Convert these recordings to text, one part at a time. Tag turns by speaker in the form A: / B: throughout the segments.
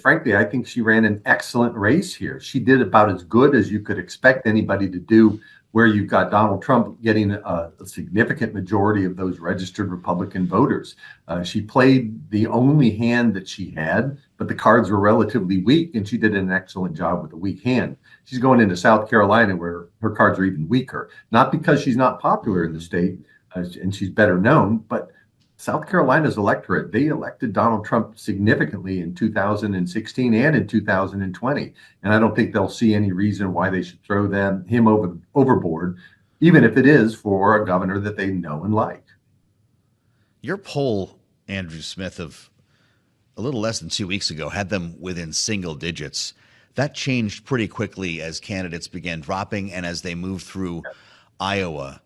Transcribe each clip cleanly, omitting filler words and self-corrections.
A: frankly, I think she ran an excellent race here. She did about as good as you could expect anybody to do, where you've got Donald Trump getting a significant majority of those registered Republican voters. She played the only hand that she had, but the cards were relatively weak, and she did an excellent job with a weak hand. She's going into South Carolina where her cards are even weaker, not because she's not popular in the state and she's better known, but South Carolina's electorate, they elected Donald Trump significantly in 2016 and in 2020. And I don't think they'll see any reason why they should throw him overboard, even if it is for a governor that they know and like.
B: Your poll, Andrew Smith, of a little less than 2 weeks ago had them within single digits. That changed pretty quickly as candidates began dropping and as they moved through Iowa.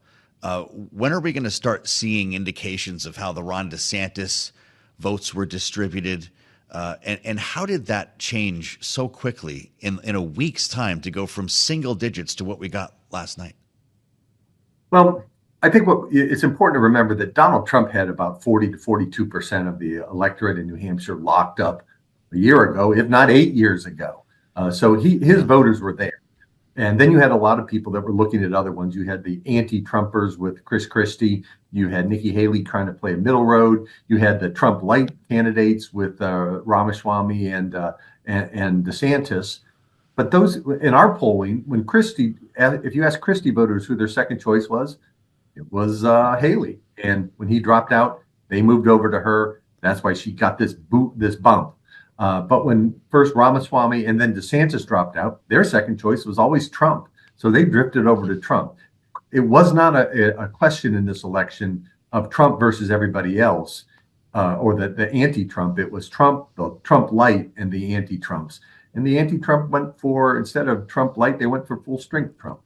B: When are we going to start seeing indications of how the Ron DeSantis votes were distributed? And how did that change so quickly in a week's time to go from single digits to what we got last night?
A: Well, I think it's important to remember that Donald Trump had about 40 to 42% of the electorate in New Hampshire locked up a year ago, if not 8 years ago. So his voters were there. And then you had a lot of people that were looking at other ones. You had the anti-Trumpers with Chris Christie. You had Nikki Haley trying to play a middle road. You had the Trump light candidates with Ramaswamy and DeSantis. But those in our polling, when Christie, if you ask Christie voters who their second choice was, it was Haley. And when he dropped out, they moved over to her. That's why she got this bump. But when first Ramaswamy and then DeSantis dropped out, their second choice was always Trump. So they drifted over to Trump. It was not a question in this election of Trump versus everybody else, or the anti-Trump. It was Trump, the Trump light, and the anti-Trumps. And the anti-Trump went for, instead of Trump light, they went for full strength Trump.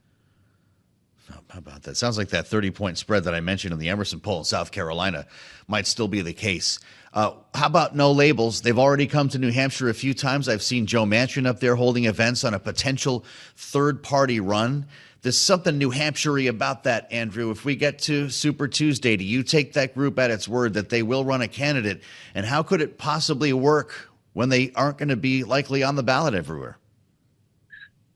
B: How about that? Sounds like that 30-point spread that I mentioned in the Emerson poll in South Carolina might still be the case. How about no labels? They've already come to New Hampshire a few times. I've seen Joe Mathieu up there holding events on a potential third-party run. There's something New Hampshire-y about that, Andrew. If we get to Super Tuesday, do you take that group at its word that they will run a candidate? And how could it possibly work when they aren't going to be likely on the ballot everywhere?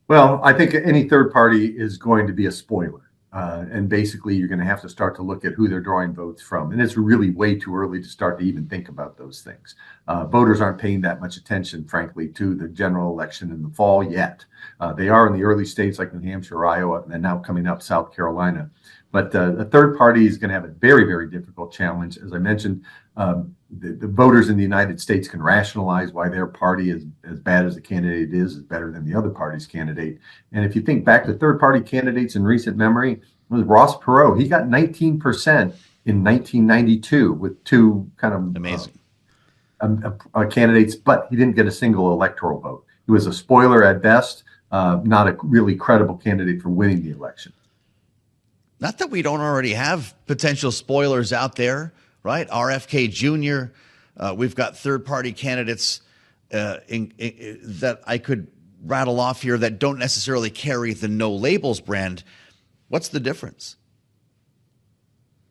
A: Well, I think any third party is going to be a spoiler. And basically, you're going to have to start to look at who they're drawing votes from. And it's really way too early to start to even think about those things. Voters aren't paying that much attention, frankly, to the general election in the fall yet. They are in the early states like New Hampshire, Iowa, and then now coming up South Carolina. But a third party is going to have a very, very difficult challenge. As I mentioned, the voters in the United States can rationalize why their party is as bad as the candidate is better than the other party's candidate. And if you think back to third party candidates in recent memory, it was Ross Perot. He got 19% in 1992 with two kind of
B: amazing
A: candidates, but he didn't get a single electoral vote. He was a spoiler at best, not a really credible candidate for winning the election.
B: Not that we don't already have potential spoilers out there, right? RFK Jr., we've got third-party candidates that I could rattle off here that don't necessarily carry the no labels brand. What's the difference?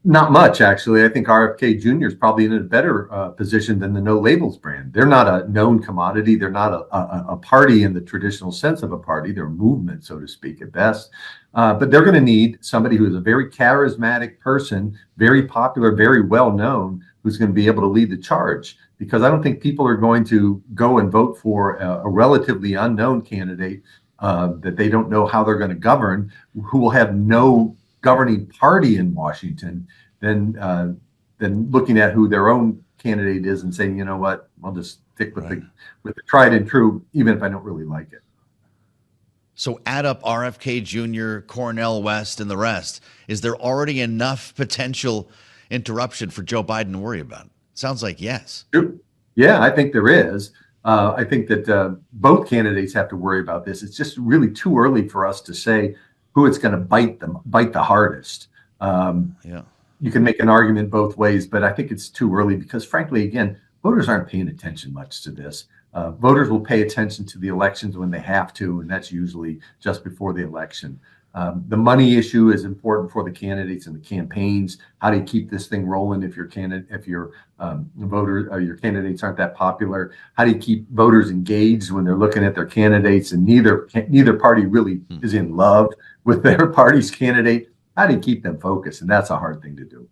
A: Not much, actually. I think RFK Jr. is probably in a better position than the no labels brand. They're not a known commodity. They're not a party in the traditional sense of a party. They're a movement, so to speak, at best. But they're going to need somebody who is a very charismatic person, very popular, very well known, who's going to be able to lead the charge. Because I don't think people are going to go and vote for a relatively unknown candidate that they don't know how they're going to govern, who will have no governing party in Washington, than looking at who their own candidate is and saying, you know what, I'll just stick with the tried and true, even if I don't really like it.
B: So add up RFK Jr., Cornel West, and the rest. Is there already enough potential interruption for Joe Biden to worry about? Sounds like yes.
A: Yeah, I think there is. I think that both candidates have to worry about this. It's just really too early for us to say who it's going to bite the hardest. You can make an argument both ways, but I think it's too early because, frankly, again, voters aren't paying attention much to this. Voters will pay attention to the elections when they have to, and that's usually just before the election. The money issue is important for the candidates and the campaigns. How do you keep this thing rolling if your your candidates aren't that popular? How do you keep voters engaged when they're looking at their candidates and neither party really is in love with their party's candidate? How do you keep them focused? And that's a hard thing to do.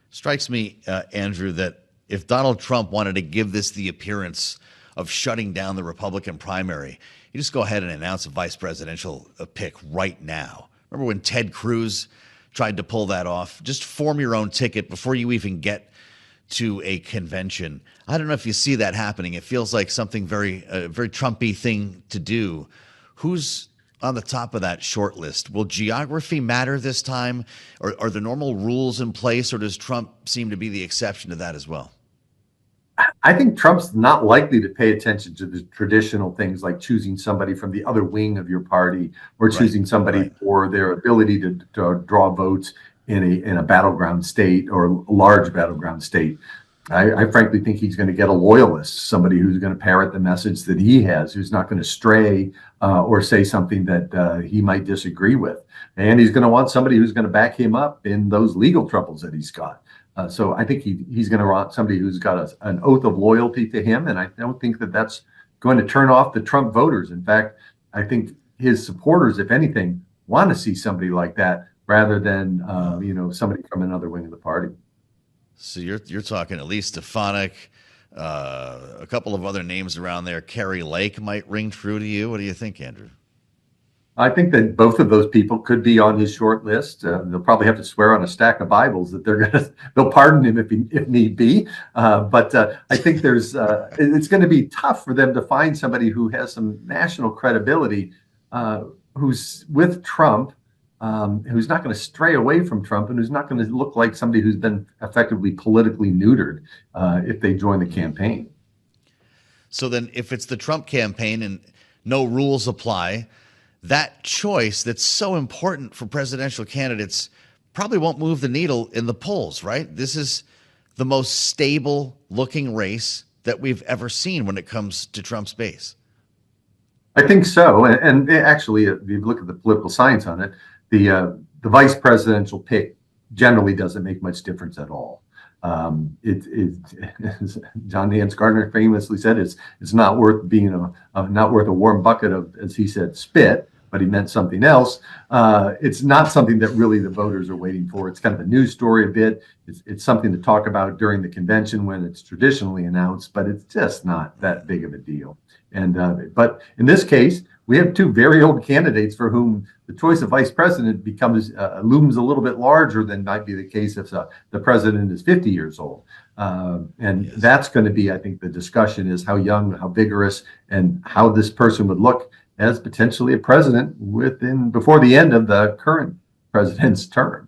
B: Strikes me, Andrew, that if Donald Trump wanted to give this the appearance of shutting down the Republican primary, you just go ahead and announce a vice presidential pick right now. Remember when Ted Cruz tried to pull that off? Just form your own ticket before you even get to a convention. I don't know if you see that happening. It feels like something very Trumpy thing to do. Who's on the top of that short list? Will geography matter this time? Or are the normal rules in place, or does Trump seem to be the exception to that as well?
A: I think Trump's not likely to pay attention to the traditional things like choosing somebody from the other wing of your party or choosing somebody for their ability to draw votes in a battleground state or a large battleground state. I frankly think he's going to get a loyalist, somebody who's going to parrot the message that he has, who's not going to stray or say something that he might disagree with. And he's going to want somebody who's going to back him up in those legal troubles that he's got. So I think he's going to want somebody who's got an oath of loyalty to him. And I don't think that that's going to turn off the Trump voters. In fact, I think his supporters, if anything, want to see somebody like that rather than, somebody from another wing of the party.
B: So you're talking at least Stefanik, a couple of other names around there. Kerry Lake might ring true to you. What do you think, Andrew?
A: I think that both of those people could be on his short list. They'll probably have to swear on a stack of Bibles that they'll pardon him if need be. But I think it's going to be tough for them to find somebody who has some national credibility, who's with Trump, who's not going to stray away from Trump, and who's not going to look like somebody who's been effectively politically neutered if they join the campaign.
B: So then, if it's the Trump campaign and no rules apply, that choice that's so important for presidential candidates probably won't move the needle in the polls, right? This is the most stable looking race that we've ever seen when it comes to Trump's base. I
A: think so. And actually, if you look at the political science on it, the vice presidential pick generally doesn't make much difference at all. John Nance Gardner famously said, it's not worth being not worth a warm bucket of, as he said, spit, but he meant something else. It's not something that really the voters are waiting for. It's kind of a news story a bit. It's something to talk about during the convention when it's traditionally announced, but it's just not that big of a deal. And but in this case, we have two very old candidates for whom the choice of vice president looms a little bit larger than might be the case if the president is 50 years old. And that's going to be, I think, the discussion is how young, how vigorous, and how this person would look as potentially a president before the end of the current president's term.